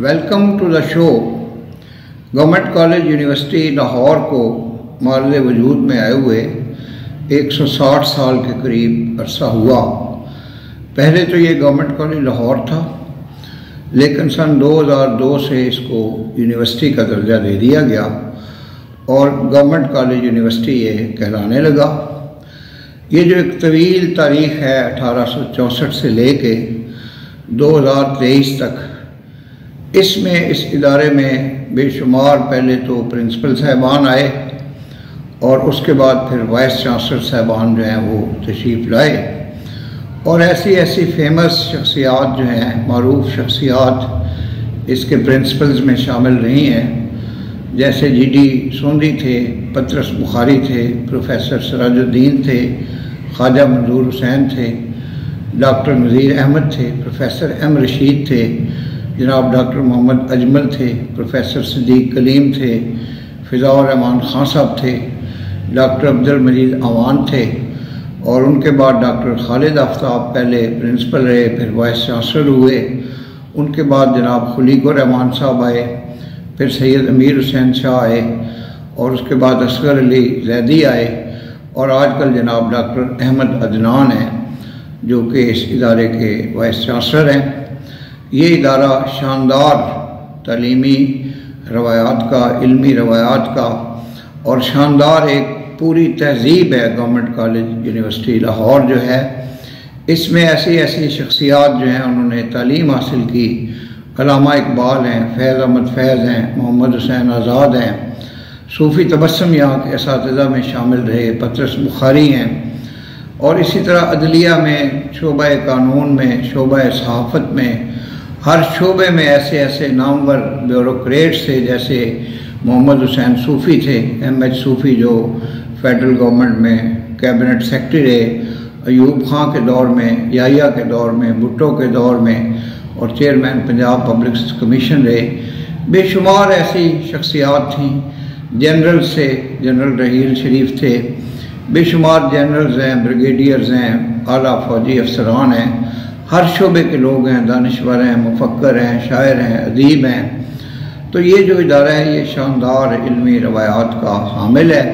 Welcome to the show. Government college university Lahore को मारद वजूद में आए हुए 160 साल के करीब अरसा हुआ। पहले तो ये गवर्नमेंट कॉलेज लाहौर था, लेकिन सन 2002 से इसको यूनिवर्सिटी का दर्जा दे दिया गया और गवर्नमेंट कॉलेज यूनिवर्सिटी ये कहलाने लगा। ये जो एक तवील तारीख़ है 1864 से लेके 2023 तक, इसमें इस इदारे में बेशुमार पहले तो प्रिंसिपल साहबान आए और उसके बाद फिर वाइस चांसलर साहबान जो हैं वो तशरीफ़ लाए और ऐसी ऐसी फेमस शख्सियात जो हैं, मारूफ शख्सियात इसके प्रिंसिपल्स में शामिल रही हैं, जैसे GD सोंदी थे, पतरस बुखारी थे, प्रोफेसर सिराजुद्दीन थे, ख्वाजा मंजूर हुसैन थे, डॉक्टर नज़ीर अहमद थे, प्रोफेसर M रशीद थे, जनाब डॉक्टर मोहम्मद अजमल थे, प्रोफेसर सिद्दीक कलीम थे, फ़िज़ाउर रहमान खान साहब थे, डॉक्टर अब्दुल मजीद अवान थे और उनके बाद डॉक्टर खालिद आफ्ताब पहले प्रिंसिपल रहे, फिर वाइस चांसलर हुए। उनके बाद जनाब खुलीकुर रहमान साहब आए, फिर सैयद अमीर हुसैन शाह आए और उसके बाद असगर अली जैदी आए और आजकल जनाब डॉक्टर अहमद अदनान हैं जो कि इस इदारे के वाइस चांसलर हैं। ये इदारा शानदार तालीमी रवायात का, इल्मी रवायात का और शानदार एक पूरी तहजीब है। गवर्नमेंट कॉलेज यूनिवर्सिटी लाहौर जो है, इसमें ऐसी ऐसी शख्सियात जो हैं उन्होंने तालीम हासिल की। अल्लामा इकबाल हैं, फैज़ अहमद फैज़ हैं, मोहम्मद हुसैन आज़ाद हैं, सूफ़ी तबस्सुम यहाँ के असातिज़ा में शामिल रहे, पतरस बुखारी हैं और इसी तरह अदलिया में, शोबा कानून में, शोबा सहाफ़त में, हर शोबे में ऐसे ऐसे नामवर ब्यूरोक्रेट्स थे, जैसे मोहम्मद हुसैन सूफ़ी थे, MH सूफ़ी जो फेडरल गवर्नमेंट में कैबिनेट सेक्रेटरी रहे, अयूब खां के दौर में, याहिया के दौर में, भुट्टो के दौर में और चेयरमैन पंजाब पब्लिक कमीशन रहे। बेशुमार ऐसी शख्सियात थीं। जनरल से जनरल रहील शरीफ थे, बेशुमार जनरल्स हैं, ब्रिगेडियर्स हैं, आला फौजी अफसरान हैं, हर शोबे के लोग हैं, दानिश्वर हैं, मुफक्कर हैं, शायर हैं, अदीब हैं। तो ये जो इदारा है ये शानदार इल्मी रवायात का हामिल है।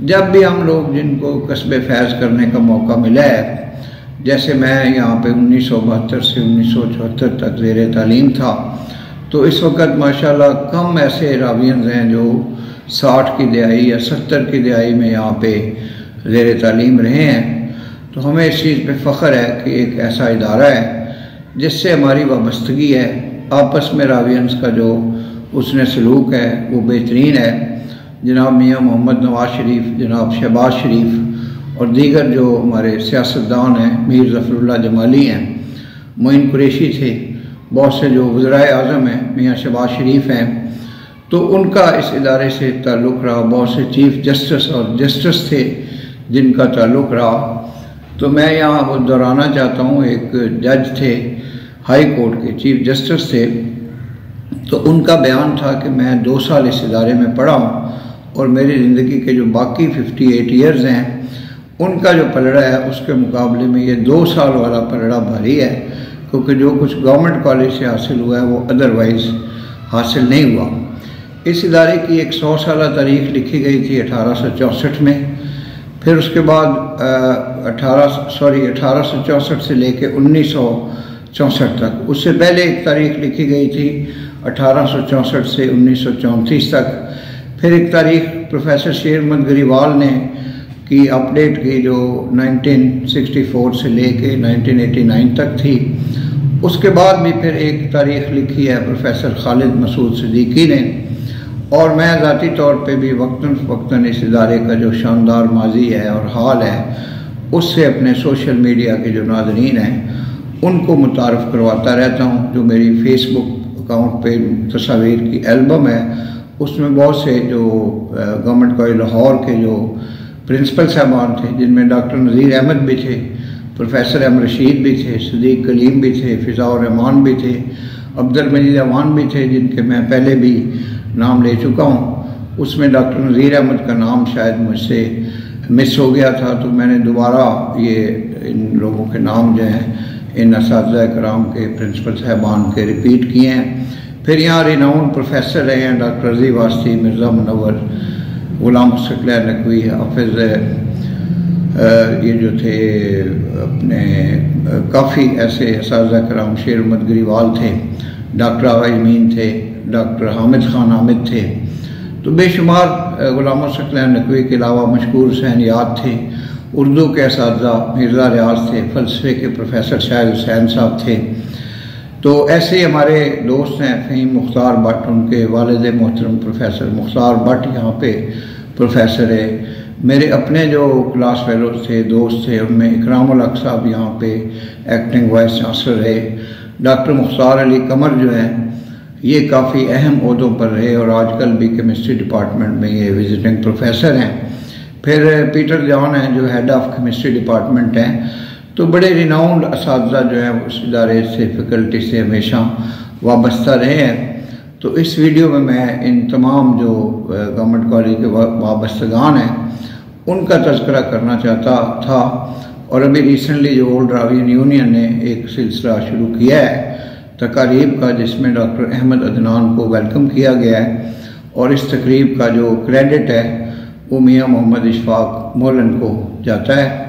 जब भी हम लोग जिनको कस्बे फैज़ करने का मौका मिला है, जैसे मैं यहाँ पे 1972 से 1974 तक ज़ेर तालीम था, तो इस वक्त माशाल्लाह कम ऐसे रावियंस हैं जो 60 की दिहाई या 70 की दिहाई में यहाँ पे ज़ेर तालीम रहे हैं। तो हमें इस चीज़ पे फ़ख्र है कि एक ऐसा इदारा है जिससे हमारी वाबस्तगी है, आपस में रावियंस का जो उसने सलूक है वो बेहतरीन है। जनाब मियाँ मोहम्मद नवाज शरीफ, जनाब शहबाज शरीफ और दीगर जो हमारे सियासतदान हैं, मीर ज़फ़रुल्लाह जमाली हैं, मोइन कुरैशी थे, बहुत से जो वज़राए आज़म हैं, मियाँ शहबाज शरीफ हैं, तो उनका इस इदारे से ताल्लुक़ रहा। बहुत से चीफ़ जस्टिस और जस्टिस थे जिनका ताल्लुक़ रहा। तो मैं यहाँ वो दोहराना चाहता हूँ, एक जज थे हाई कोर्ट के, चीफ जस्टिस थे, तो उनका बयान था कि मैं 2 साल इस इदारे में पढ़ा हूँ और मेरी ज़िंदगी के जो बाकी 58 ईयर्स हैं उनका जो पलड़ा है उसके मुकाबले में ये 2 साल वाला पलड़ा भारी है, क्योंकि जो कुछ गवर्नमेंट कॉलेज से हासिल हुआ है वो अदरवाइज़ हासिल नहीं हुआ। इस इदारे की एक 100 साला तारीख़ लिखी गई थी 1864 में। फिर उसके बाद 1864 से लेके 1964 तक, उससे पहले एक तारीख़ लिखी गई थी 1864 से 1934 तक। फिर एक तारीख़ प्रोफेसर शेरमद गरीवाल ने की अपडेट की जो 1964 से लेके 1989 तक थी। उसके बाद भी फिर एक तारीख़ लिखी है प्रोफेसर खालिद मसूद सिद्दीकी ने। और मैं ज़ाती तौर पे भी वक्तन फ़वक्तन इस इदारे का जो शानदार माजी है और हाल है उससे अपने सोशल मीडिया के जो नाज़रीन हैं उनको मुतारफ़ करवाता रहता हूँ। जो मेरी फेसबुक अकाउंट पे तस्वीर की एल्बम है उसमें बहुत से जो गवर्नमेंट कॉलेज लाहौर के जो प्रिंसिपल साहबान थे, जिनमें डॉक्टर नज़ीर अहमद भी थे, प्रोफेसर M रशीद भी थे, सिद्दीक कलीम भी थे, फ़िज़ाउर रहमान भी थे, अब्दुल मजीद अवान भी थे, जिनके मैं पहले भी नाम ले चुका हूँ। उसमें डॉक्टर नज़ीर अहमद का नाम शायद मुझसे मिस हो गया था, तो मैंने दोबारा ये इन लोगों के नाम जो हैं इन असातिज़ा कराम के प्रिंसिपल साहबान के रिपीट किए हैं। फिर यहाँ रिनाउंड प्रोफेसर रहे हैं डॉक्टर रज़ी वास्ती, मिर्ज़ा मुनव्वर, गुलाम शकलैन नकवी, हाफिज़ ये जो थे अपने काफ़ी ऐसे असातिज़ा कराम, शेर अहमद गरीवाल थे, डॉक्टर आगा मीन थे, डॉक्टर हामिद खान हामिद थे। तो बेशुमार गुलाम शकलैन नकवी के अलावा मशहूर हुसैनियात थे। उर्दू के असातिज़ा मिर्ज़ा रियाज थे, फ़लसफ़े के प्रोफेसर शाहिद हुसैन साहब थे। तो ऐसे हमारे दोस्त हैं फ़हीम मुख्तार भट्ट, उनके वालिद मोहतरम प्रोफेसर मुख्तार भट्ट यहाँ पे प्रोफेसर है। मेरे अपने जो क्लास फेलोज थे, दोस्त थे, उनमें इकरामुल हक साहब यहाँ पे एक्टिंग वाइस चांसलर रहे। डॉक्टर मुख्तार अली कमर जो हैं ये काफ़ी अहम ओहदों पर रहे और आजकल भी केमिस्ट्री डिपार्टमेंट में ये विजिटिंग प्रोफेसर हैं। फिर पीटर जॉन हैं जो हेड ऑफ केमिस्ट्री डिपार्टमेंट हैं। तो बड़े रिनाउंड असातिज़ा जो हैं उस इदारे से, फैकल्टी से हमेशा वाबस्ता रहे हैं। तो इस वीडियो में मैं इन तमाम जो गवर्नमेंट कॉलेज के वाबस्तगान हैं उनका तज़किरा करना चाहता था। और अभी रिसेंटली जो ओल्ड रावियन यूनियन ने एक सिलसिला शुरू किया है तकारीब का, जिसमें डॉक्टर अहमद अदनान को वेलकम किया गया है और इस तकरीब का जो क्रेडिट है वो मियाँ मोहम्मद इशफाक मोलन को जाता है।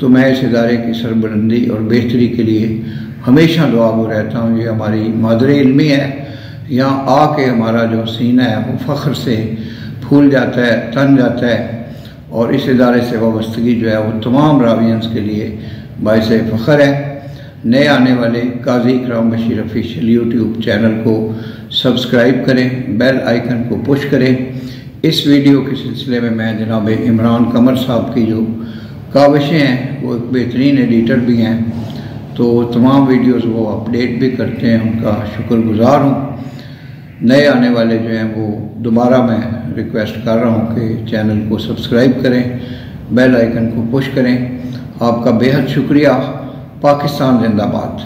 तो मैं इस इदारे की सरबुलंदी और बेहतरी के लिए हमेशा दुआगो रहता हूँ। ये हमारी मादरे इल्मी है, यहाँ आके हमारा जो सीना है वो फ़ख्र से फूल जाता है, तन जाता है। और इस इदारे से वाबस्तगी जो है वो तमाम रावियंस के लिए बाइस फ़ख्र है। नए आने वाले काजी इकराम बशीर ऑफिशियल यूट्यूब चैनल को सब्सक्राइब करें, बेल आइकन को पुश करें। इस वीडियो के सिलसिले में मैं जनाब इमरान कमर साहब की जो काविशें हैं, वो एक बेहतरीन एडिटर भी हैं, तो तमाम वीडियोस वो अपडेट भी करते हैं, उनका शुक्रगुजार हूँ। नए आने वाले जो हैं वो दोबारा मैं रिक्वेस्ट कर रहा हूँ कि चैनल को सब्सक्राइब करें, बेल आइकन को पुश करें। आपका बेहद शुक्रिया। पाकिस्तान जिंदाबाद।